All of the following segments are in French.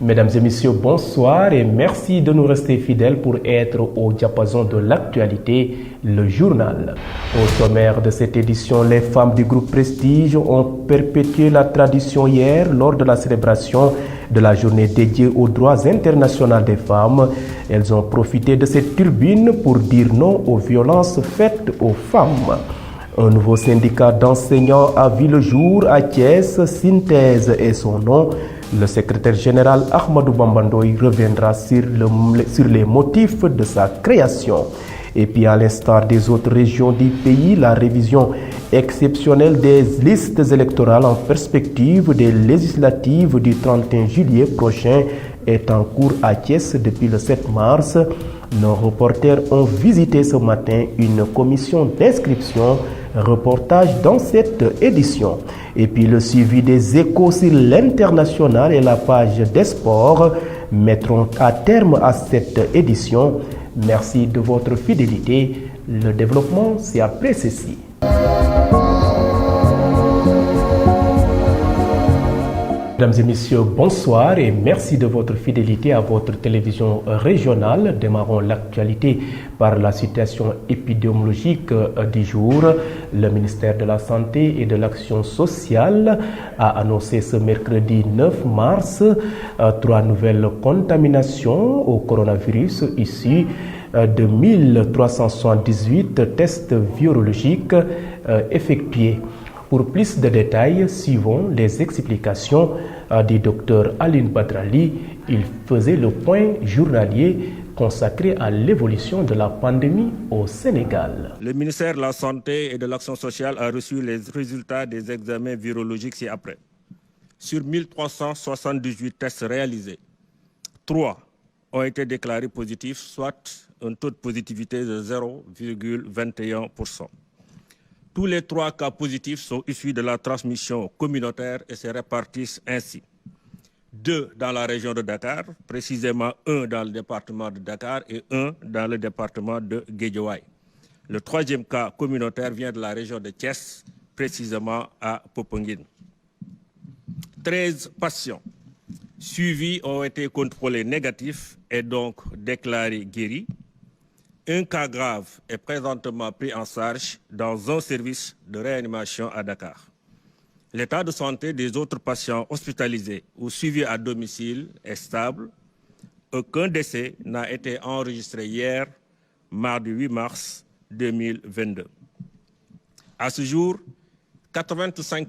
Mesdames et messieurs, bonsoir et merci de nous rester fidèles pour être au diapason de l'actualité, le journal. Au sommaire de cette édition, les femmes du groupe Prestige ont perpétué la tradition hier lors de la célébration de la journée dédiée aux droits internationaux des femmes. Elles ont profité de cette tribune pour dire non aux violences faites aux femmes. Un nouveau syndicat d'enseignants a vu le jour à Thiès, Synthèse et son nom. Le secrétaire général Ahmadou Bamba Ndoye reviendra sur les motifs de sa création. Et puis à l'instar des autres régions du pays, la révision exceptionnelle des listes électorales en perspective des législatives du 31 juillet prochain est en cours à Thiès depuis le 7 mars. Nos reporters ont visité ce matin une commission d'inscription. Reportage dans cette édition. Et puis le suivi des échos sur l'international et la page des sports mettront à terme à cette édition. Merci de votre fidélité. Le développement, c'est après ceci. Mesdames et messieurs, bonsoir et merci de votre fidélité à votre télévision régionale. Démarrons l'actualité par la situation épidémiologique du jour. Le ministère de la Santé et de l'Action sociale a annoncé ce mercredi 9 mars 3 nouvelles contaminations au coronavirus issues de 1378 tests virologiques effectués. Pour plus de détails, suivons les explications du docteur Aline Badrali. Il faisait le point journalier consacré à l'évolution de la pandémie au Sénégal. Le ministère de la Santé et de l'Action sociale a reçu les résultats des examens virologiques ci-après. Sur 1378 tests réalisés, 3 ont été déclarés positifs, soit un taux de positivité de 0,21%. Tous les 3 cas positifs sont issus de la transmission communautaire et se répartissent ainsi. 2 dans la région de Dakar, précisément 1 dans le département de Dakar et 1 dans le département de Guédiawaye. Le 3e cas communautaire vient de la région de Thiès, précisément à Popenguine. 13 patients suivis ont été contrôlés négatifs et donc déclarés guéris. Un cas grave est présentement pris en charge dans un service de réanimation à Dakar. L'état de santé des autres patients hospitalisés ou suivis à domicile est stable. Aucun décès n'a été enregistré hier, mardi 8 mars 2022. À ce jour, 85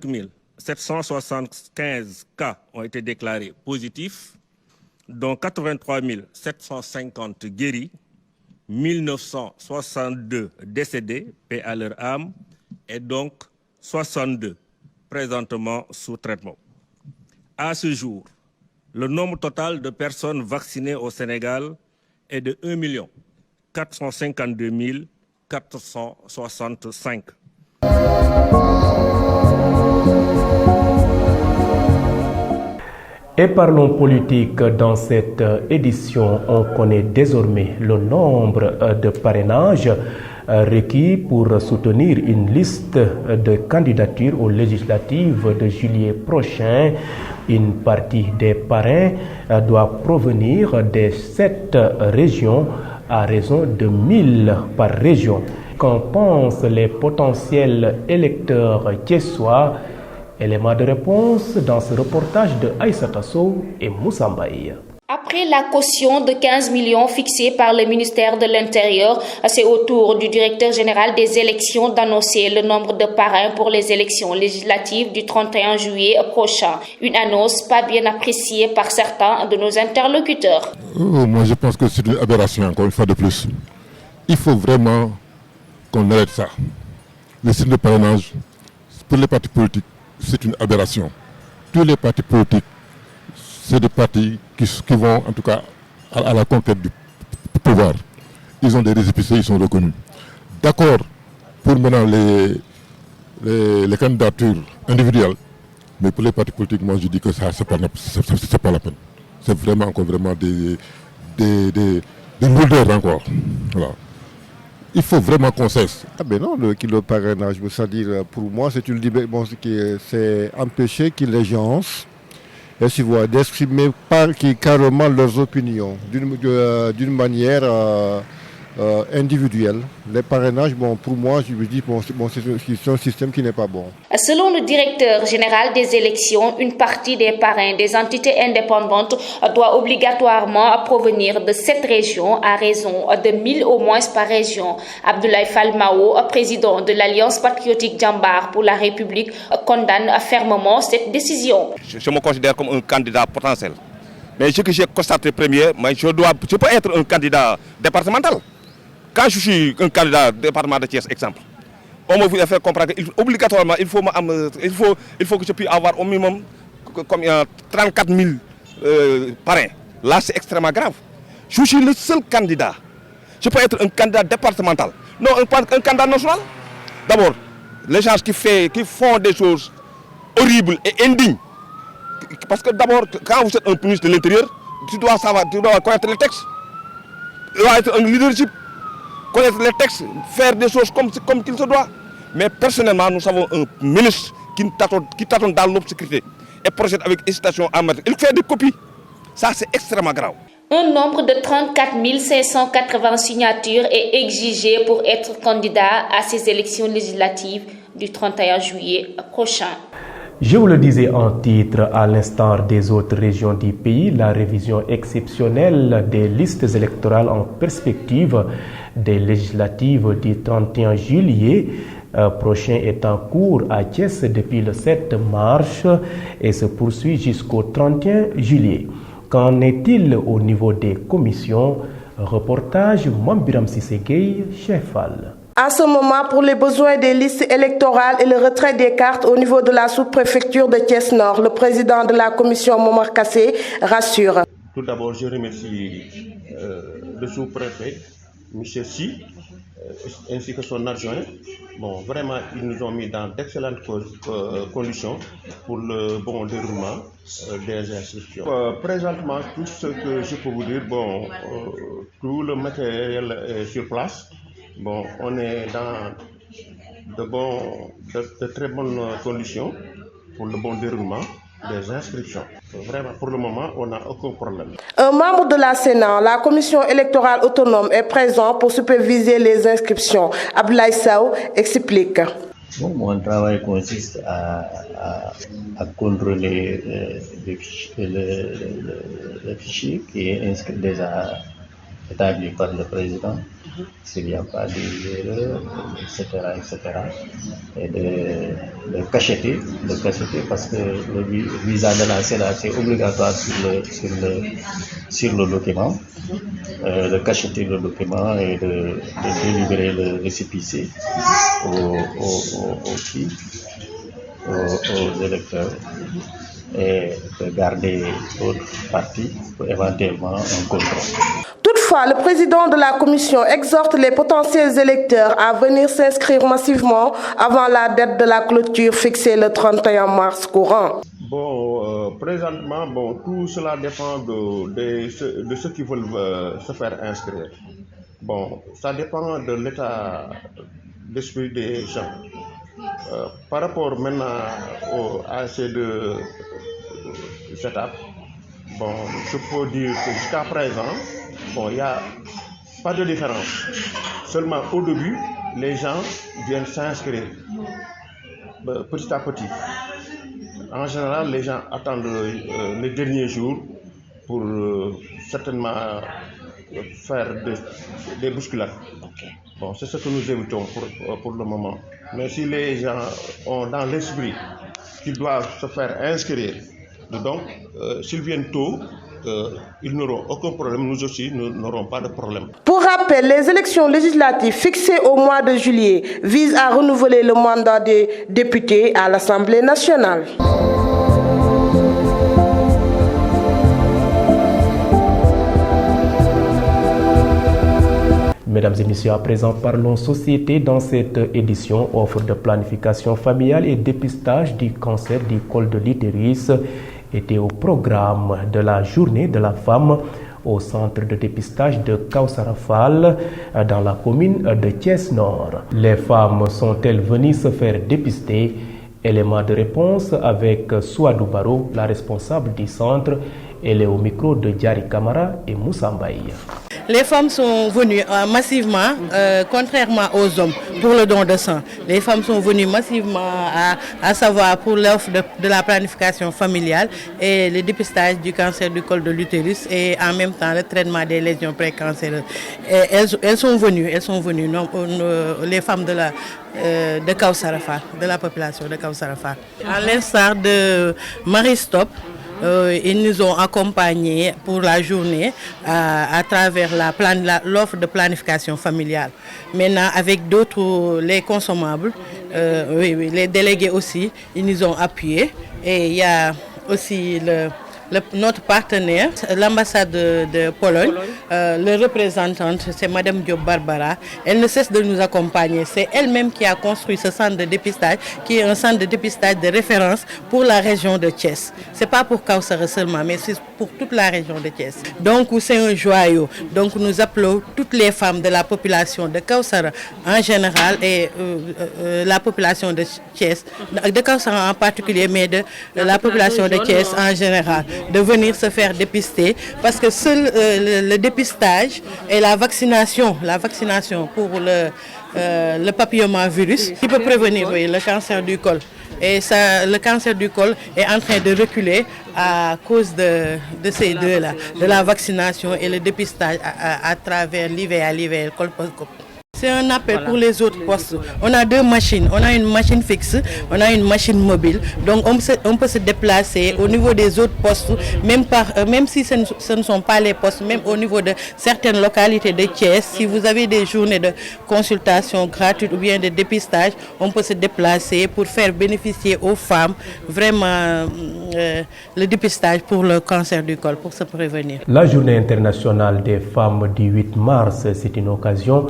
775 cas ont été déclarés positifs, dont 83 750 guéris, 1962 décédés, paix à leur âme, et donc 62 présentement sous traitement. À ce jour, le nombre total de personnes vaccinées au Sénégal est de 1 452 465. Et parlons politique. Dans cette édition, on connaît désormais le nombre de parrainages requis pour soutenir une liste de candidatures aux législatives de juillet prochain. Une partie des parrains doit provenir des 7 régions à raison de 1000 par région. Qu'en pensent les potentiels électeurs thiessois? Élément de réponse dans ce reportage de Aïssata Sow et Moussa Mbaye. Après la caution de 15 millions fixée par le ministère de l'Intérieur, c'est au tour du directeur général des élections d'annoncer le nombre de parrains pour les élections législatives du 31 juillet prochain. Une annonce pas bien appréciée par certains de nos interlocuteurs. Moi je pense que c'est une aberration, encore une fois de plus. Il faut vraiment qu'on arrête ça. Le système de parrainage, pour les partis politiques, c'est une aberration. Tous les partis politiques, c'est des partis qui vont en tout cas à la conquête du pouvoir. Ils ont des récépissés, ils sont reconnus. D'accord pour maintenant les candidatures individuelles, mais pour les partis politiques, moi je dis que ça c'est pas la peine. C'est vraiment encore vraiment des lourdeurs encore. Voilà. Il faut vraiment qu'on cesse. Ah ben non, le parrainage, c'est-à-dire pour moi c'est une liberté, c'est empêcher que les gens d'exprimer carrément leurs opinions d'une manière individuelle. Les parrainages, pour moi, je me dis c'est un système qui n'est pas bon. Selon le directeur général des élections, une partie des parrains des entités indépendantes doit obligatoirement provenir de cette région à raison de 1000 au moins par région. Abdoulaye Fall Mao, président de l'Alliance patriotique Jambar pour la République, condamne fermement cette décision. Je me considère comme un candidat potentiel. Mais ce que j'ai constaté premier, je peux être un candidat départemental. Quand je suis un candidat département de Thiès, exemple, on me fait faire comprendre qu'obligatoirement, il faut que je puisse avoir au minimum comme 34 000 parrains. Là, c'est extrêmement grave. Je suis le seul candidat. Je peux être un candidat départemental. Non, un candidat national. D'abord, les gens qui font des choses horribles et indignes. Parce que d'abord, quand vous êtes un ministre de l'Intérieur, tu dois connaître les textes. Tu dois être un leadership. Connaître les textes, faire des choses comme qu'il se doit. Mais personnellement, nous avons un ministre qui tâtonne dans l'obscurité et procède avec hésitation à mettre. Il fait des copies. Ça, c'est extrêmement grave. Un nombre de 34 580 signatures est exigé pour être candidat à ces élections législatives du 31 juillet prochain. Je vous le disais en titre, à l'instar des autres régions du pays, la révision exceptionnelle des listes électorales en perspective des législatives du 31 juillet prochain est en cours à Thiès depuis le 7 mars et se poursuit jusqu'au 31 juillet. Qu'en est-il au niveau des commissions? Reportage Mambiram Sissegei, Chefal. À ce moment, pour les besoins des listes électorales et le retrait des cartes au niveau de la sous-préfecture de Thiès-Nord, le président de la commission Momar Kassé rassure. Tout d'abord, je remercie le sous-préfet, M. Si, ainsi que son adjoint. Vraiment, ils nous ont mis dans d'excellentes conditions pour le bon déroulement des inscriptions. Présentement, tout ce que je peux vous dire, tout le matériel est sur place. On est dans de très bonnes conditions pour le bon déroulement des inscriptions. Vraiment, pour le moment, on n'a aucun problème. Un membre de la Sénat, la commission électorale autonome, est présent pour superviser les inscriptions. Abdoulaye Sow explique. Mon travail consiste à contrôler le fichier qui est inscrit déjà établi par le président, s'il n'y a pas d'erreur, etc. Et de cacheter parce que le visa de la CELA c'est obligatoire sur le document, de cacheter le document et de délivrer le récépissé aux électeurs et de garder l'autre partie pour éventuellement un contrôle. Toutefois, le président de la commission exhorte les potentiels électeurs à venir s'inscrire massivement avant la date de la clôture fixée le 31 mars courant. Présentement, tout cela dépend de ceux qui veulent se faire inscrire. Ça dépend de l'état d'esprit des gens. Par rapport maintenant à ces deux étapes, je peux dire que jusqu'à présent, il n'y a pas de différence. Seulement au début, les gens viennent s'inscrire petit à petit. En général, les gens attendent les derniers jours pour certainement faire des bousculades. C'est ce que nous évitons pour le moment. Mais si les gens ont dans l'esprit qu'ils doivent se faire inscrire, donc s'ils viennent tôt, ils n'auront aucun problème, nous aussi, nous n'aurons pas de problème. Pour rappel, les élections législatives fixées au mois de juillet visent à renouveler le mandat des députés à l'Assemblée nationale. Mesdames et messieurs, à présent parlons société. Dans cette édition, offre de planification familiale et dépistage du cancer du col de l'utérus était au programme de la journée de la femme au centre de dépistage de Kausarafal dans la commune de Thiès-Nord. Les femmes sont-elles venues se faire dépister? Élément de réponse avec Souadou Baro, la responsable du centre. Elle est au micro de Diari Kamara et Moussa Mbaye. Les femmes sont venues massivement, contrairement aux hommes, pour le don de sang. Les femmes sont venues massivement, à savoir pour l'offre de la planification familiale et le dépistage du cancer du col de l'utérus et en même temps le traitement des lésions précancéreuses. Elles sont venues, les femmes de Kausarafa, de la population de Kausarafa. À l'instar de Marie-Stop, ils nous ont accompagnés pour la journée à travers l'offre de planification familiale. Maintenant, avec d'autres, les consommables, les délégués aussi, ils nous ont appuyés. Et il y a aussi notre partenaire, l'ambassade de Pologne, le représentante, c'est Madame Diop Barbara. Elle ne cesse de nous accompagner. C'est elle-même qui a construit ce centre de dépistage, qui est un centre de dépistage de référence pour la région de Thiès. C'est pas pour Kausara seulement, mais c'est pour toute la région de Thiès. Donc c'est un joyau. Donc nous appelons toutes les femmes de la population de Kausara en général et la population de Thiès, de Kausara en particulier, mais de la population de Thiès en général, de venir se faire dépister parce que seul le dépistage et la vaccination pour le papillomavirus qui peut prévenir le cancer du col. Et ça, le cancer du col est en train de reculer à cause de ces deux-là, de la vaccination et le dépistage à travers l'IVA, le colposcope. C'est un appel pour les autres postes. On a deux machines. On a une machine fixe, on a une machine mobile. Donc on peut se déplacer au niveau des autres postes, même si ce ne sont pas les postes, même au niveau de certaines localités de Thiès. Si vous avez des journées de consultation gratuite ou bien de dépistage, on peut se déplacer pour faire bénéficier aux femmes vraiment le dépistage pour le cancer du col, pour se prévenir. La journée internationale des femmes du 8 mars, c'est une occasion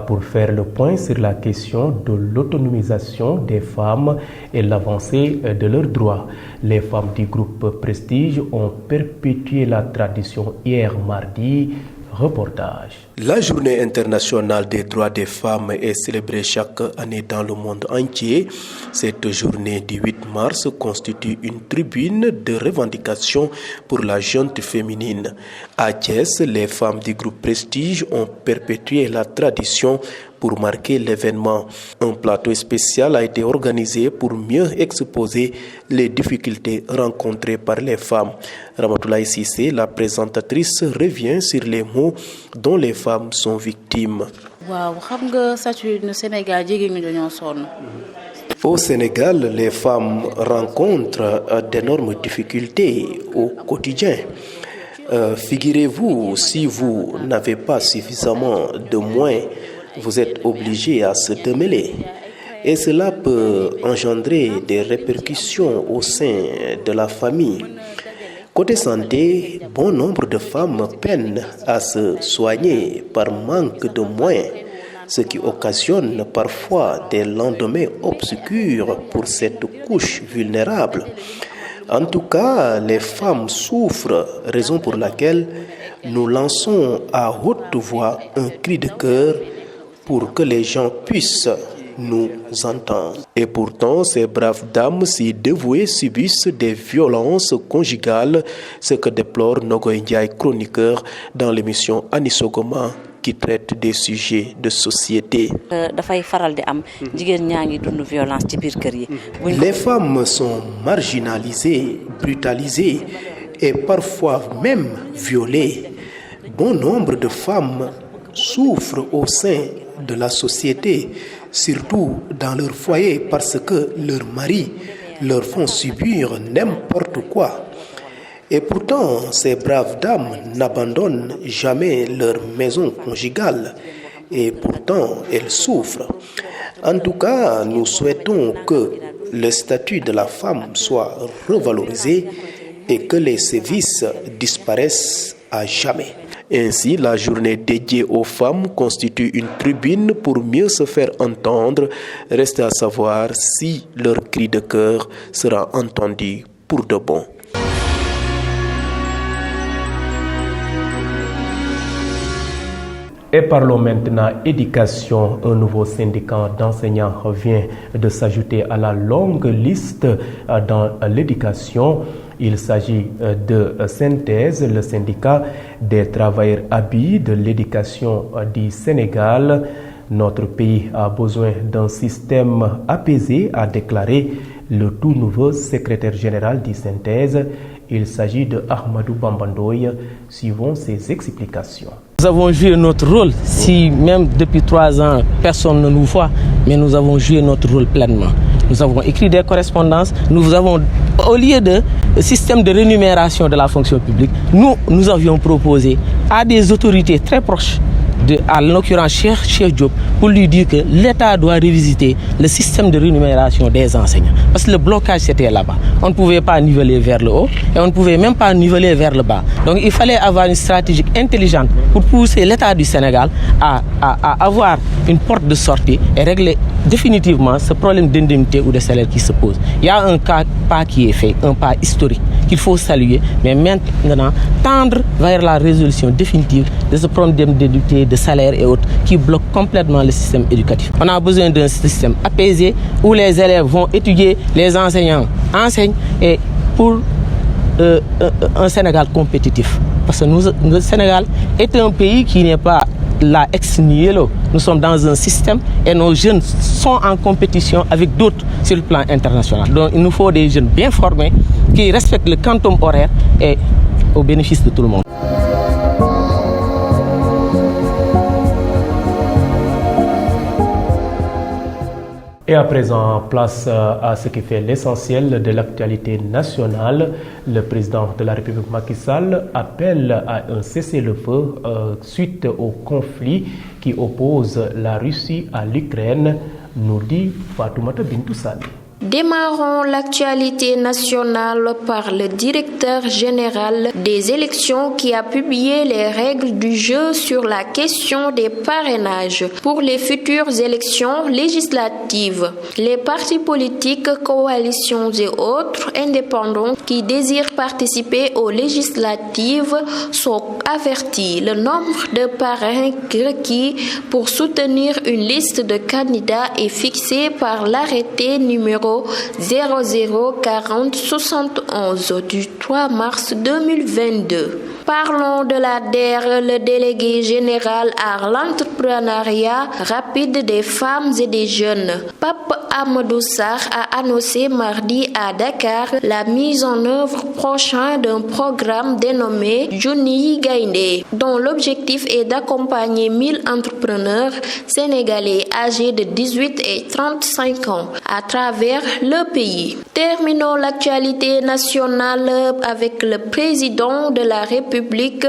pour faire le point sur la question de l'autonomisation des femmes et l'avancée de leurs droits. Les femmes du groupe Prestige ont perpétué la tradition hier mardi. Reportage. La journée internationale des droits des femmes est célébrée chaque année dans le monde entier. Cette journée du 8 mars constitue une tribune de revendication pour la gente féminine. À Thiès, les femmes du groupe Prestige ont perpétué la tradition pour marquer l'événement. Un plateau spécial a été organisé pour mieux exposer les difficultés rencontrées par les femmes. Ramatoulaye Cissé, la présentatrice, revient sur les maux dont les femmes sont victimes. Au Sénégal, les femmes rencontrent d'énormes difficultés au quotidien. Figurez-vous, si vous n'avez pas suffisamment de moyens, vous êtes obligé à se démêler. Et cela peut engendrer des répercussions au sein de la famille. Côté santé, bon nombre de femmes peinent à se soigner par manque de moyens, ce qui occasionne parfois des lendemains obscurs pour cette couche vulnérable. En tout cas, les femmes souffrent, raison pour laquelle nous lançons à haute voix un cri de cœur pour que les gens puissent nous entendre. Et pourtant, ces braves dames si dévouées subissent des violences conjugales, ce que déplore Nogoy Ndiaye, chroniqueur dans l'émission Anisogoma qui traite des sujets de société. Les femmes sont marginalisées, brutalisées et parfois même violées. Bon nombre de femmes souffrent au sein de la société, surtout dans leur foyer, parce que leurs maris leur font subir n'importe quoi. Et pourtant, ces braves dames n'abandonnent jamais leur maison conjugale. Et pourtant, elles souffrent. En tout cas, nous souhaitons que le statut de la femme soit revalorisé et que les sévices disparaissent à jamais. Ainsi, la journée dédiée aux femmes constitue une tribune pour mieux se faire entendre. Reste à savoir si leur cri de cœur sera entendu pour de bon. Et parlons maintenant éducation. Un nouveau syndicat d'enseignants vient de s'ajouter à la longue liste dans l'éducation. Il s'agit de Synthèse, le syndicat des travailleurs habillés de l'éducation du Sénégal. Notre pays a besoin d'un système apaisé, a déclaré le tout nouveau secrétaire général du Synthèse. Il s'agit de Ahmadou Bambandoye. Suivons ses explications. Nous avons joué notre rôle, si même depuis 3 ans personne ne nous voit, mais nous avons joué notre rôle pleinement. Nous avons écrit des correspondances, nous avons, au lieu de système de rémunération de la fonction publique, nous avions proposé à des autorités très proches, à l'occurrence Cheikh Diop, pour lui dire que l'État doit revisiter le système de rémunération des enseignants. Parce que le blocage c'était là-bas. On ne pouvait pas niveler vers le haut et on ne pouvait même pas niveler vers le bas. Donc il fallait avoir une stratégie intelligente pour pousser l'État du Sénégal à avoir une porte de sortie et régler définitivement ce problème d'indemnité ou de salaire qui se pose. Il y a un pas qui est fait, un pas historique qu'il faut saluer, mais maintenant tendre vers la résolution définitive de ce problème d'indemnité, de salaire et autres qui bloquent complètement le système éducatif. On a besoin d'un système apaisé où les élèves vont étudier, les enseignants enseignent et pour un Sénégal compétitif. Parce que le Sénégal est un pays qui n'est pas là ex nihilo. Nous sommes dans un système et nos jeunes sont en compétition avec d'autres sur le plan international. Donc il nous faut des jeunes bien formés qui respectent le quantum horaire et au bénéfice de tout le monde. Et à présent, place à ce qui fait l'essentiel de l'actualité nationale. Le président de la République Macky Sall appelle à un cessez-le-feu suite au conflit qui oppose la Russie à l'Ukraine, nous dit Fatoumata Bintou Sall. Démarrons l'actualité nationale par le directeur général des élections qui a publié les règles du jeu sur la question des parrainages pour les futures élections législatives. Les partis politiques, coalitions et autres indépendants qui désirent participer aux législatives sont avertis. Le nombre de parrains requis pour soutenir une liste de candidats est fixé par l'arrêté numéro 004071 du 3 mars 2022. Parlons de la DER, le délégué général à l'entrepreneuriat rapide des femmes et des jeunes. Pape Amadou Sarr a annoncé mardi à Dakar la mise en œuvre prochaine d'un programme dénommé Juni Gaïndé, dont l'objectif est d'accompagner 1000 entrepreneurs sénégalais âgés de 18 et 35 ans à travers le pays. Terminons l'actualité nationale avec le président de la République,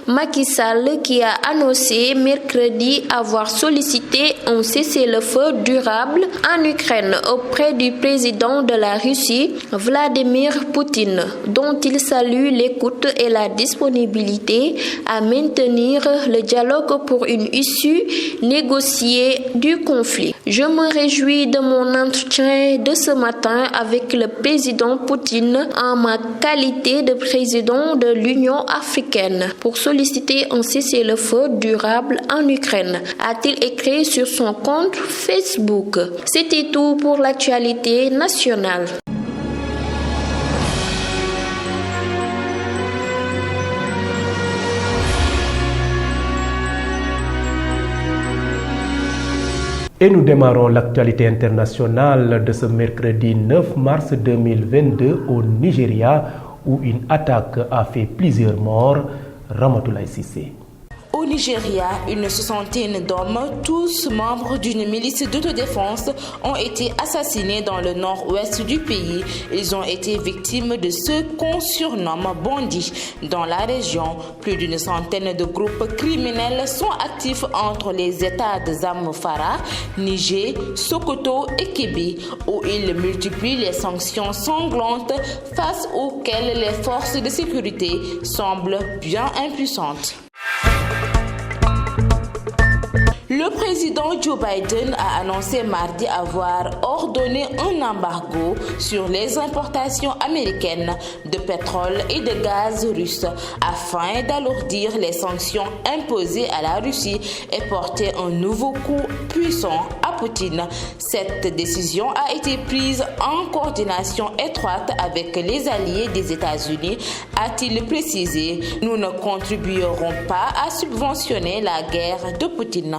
Macky Sall, qui a annoncé mercredi avoir sollicité un cessez-le-feu durable en Ukraine auprès du président de la Russie, Vladimir Poutine, dont il salue l'écoute et la disponibilité à maintenir le dialogue pour une issue négociée du conflit. Je me réjouis de mon entretien de ce matin avec le président Poutine en ma qualité de président de l'Union africaine pour solliciter un cessez-le-feu durable en Ukraine, a-t-il écrit sur son compte Facebook. C'était tout pour l'actualité nationale. Et nous démarrons l'actualité internationale de ce mercredi 9 mars 2022 au Nigeria où une attaque a fait plusieurs morts. Ramatoulaye Sissé. Au Nigeria, une soixantaine d'hommes, tous membres d'une milice d'autodéfense, ont été assassinés dans le nord-ouest du pays. Ils ont été victimes de ce qu'on surnomme bandits. Dans la région, plus d'une centaine de groupes criminels sont actifs entre les États de Zamfara, Niger, Sokoto et Kebbi, où ils multiplient les sanctions sanglantes face auxquelles les forces de sécurité semblent bien impuissantes. Le président Joe Biden a annoncé mardi avoir ordonné un embargo sur les importations américaines de pétrole et de gaz russe afin d'alourdir les sanctions imposées à la Russie et porter un nouveau coup puissant à Poutine. Cette décision a été prise en coordination étroite avec les alliés des États-Unis, a-t-il précisé. Nous ne contribuerons pas à subventionner la guerre de Poutine.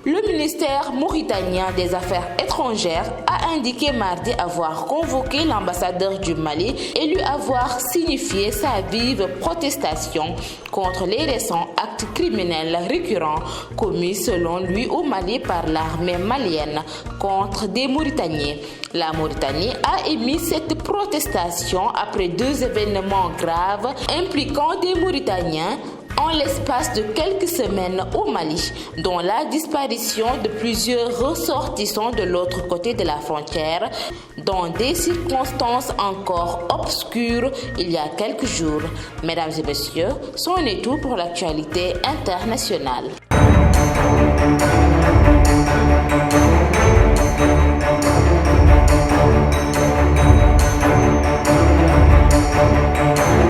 Le ministère mauritanien des Affaires étrangères a indiqué mardi avoir convoqué l'ambassadeur du Mali et lui avoir signifié sa vive protestation contre les récents actes criminels récurrents commis selon lui au Mali par l'armée malienne contre des Mauritaniens. La Mauritanie a émis cette protestation après 2 événements graves impliquant des Mauritaniens en l'espace de quelques semaines au Mali, dont la disparition de plusieurs ressortissants de l'autre côté de la frontière, dans des circonstances encore obscures il y a quelques jours. Mesdames et messieurs, c'en est tout pour l'actualité internationale.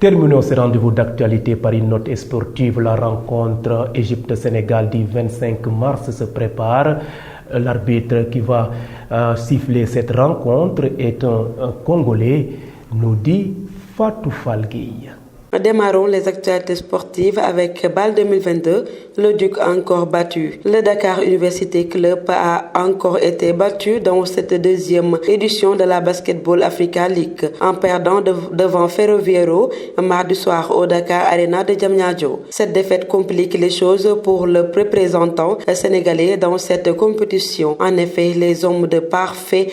Terminons ce rendez-vous d'actualité par une note sportive. La rencontre Égypte-Sénégal du 25 mars se prépare. L'arbitre qui va siffler cette rencontre est un Congolais, nous dit Fatou Falguei. Démarrons les actualités sportives avec BAL 2022, le Duc a encore battu. Le Dakar Université Club a encore été battu dans cette 2e édition de la Basketball Africa League en perdant devant Ferroviario mardi soir au Dakar Arena de Diamniadio. Cette défaite complique les choses pour le représentant sénégalais dans cette compétition. En effet, les hommes de parfait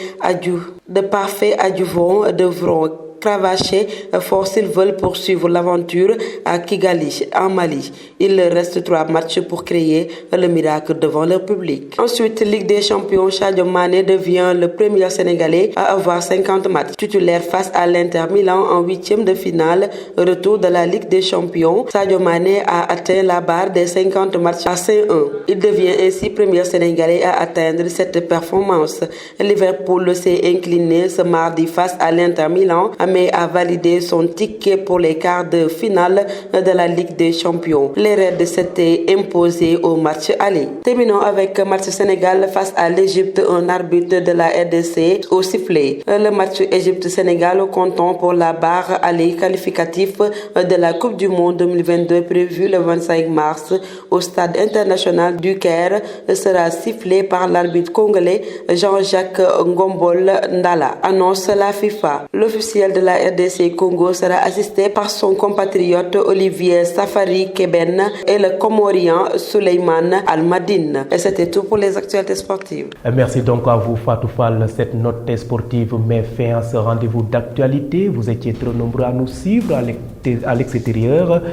adjuvant devront cravacher fort s'ils veulent poursuivre l'aventure à Kigali, en Mali. Il leur reste 3 matchs pour créer le miracle devant leur public. Ensuite, Ligue des Champions, Sadio Mané devient le premier Sénégalais à avoir 50 matchs. Titulaire face à l'Inter Milan en 8e de finale, retour de la Ligue des Champions, Sadio Mané a atteint la barre des 50 matchs à 5-1. Il devient ainsi premier Sénégalais à atteindre cette performance. Liverpool s'est incliné ce mardi face à l'Inter Milan, mais a validé son ticket pour les quarts de finale de la Ligue des Champions. Les Reds s'étaient imposés au match aller. Terminons avec match Sénégal face à l'Égypte, un arbitre de la RDC au sifflet. Le match Égypte-Sénégal comptant pour la barre aller qualificatif de la Coupe du Monde 2022 prévu le 25 mars au stade international du Caire sera sifflé par l'arbitre congolais Jean-Jacques Ngombol Ndala, annonce la FIFA. L'officiel de la RDC Congo sera assisté par son compatriote Olivier Safari Keben et le Comorien Souleymane Almadine. Et c'était tout pour les actualités sportives. Merci donc à vous Fatou Fall. Cette note sportive met fin à ce rendez-vous d'actualité. Vous étiez trop nombreux à nous suivre à l'extérieur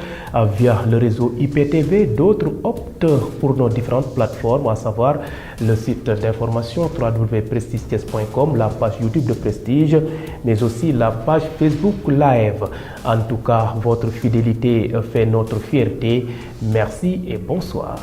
via le réseau IPTV. D'autres optent pour nos différentes plateformes, à savoir le site d'information www.prestigethies.com, la page YouTube de Prestige, mais aussi la page Facebook Live. En tout cas, votre fidélité fait notre fierté. Merci et bonsoir.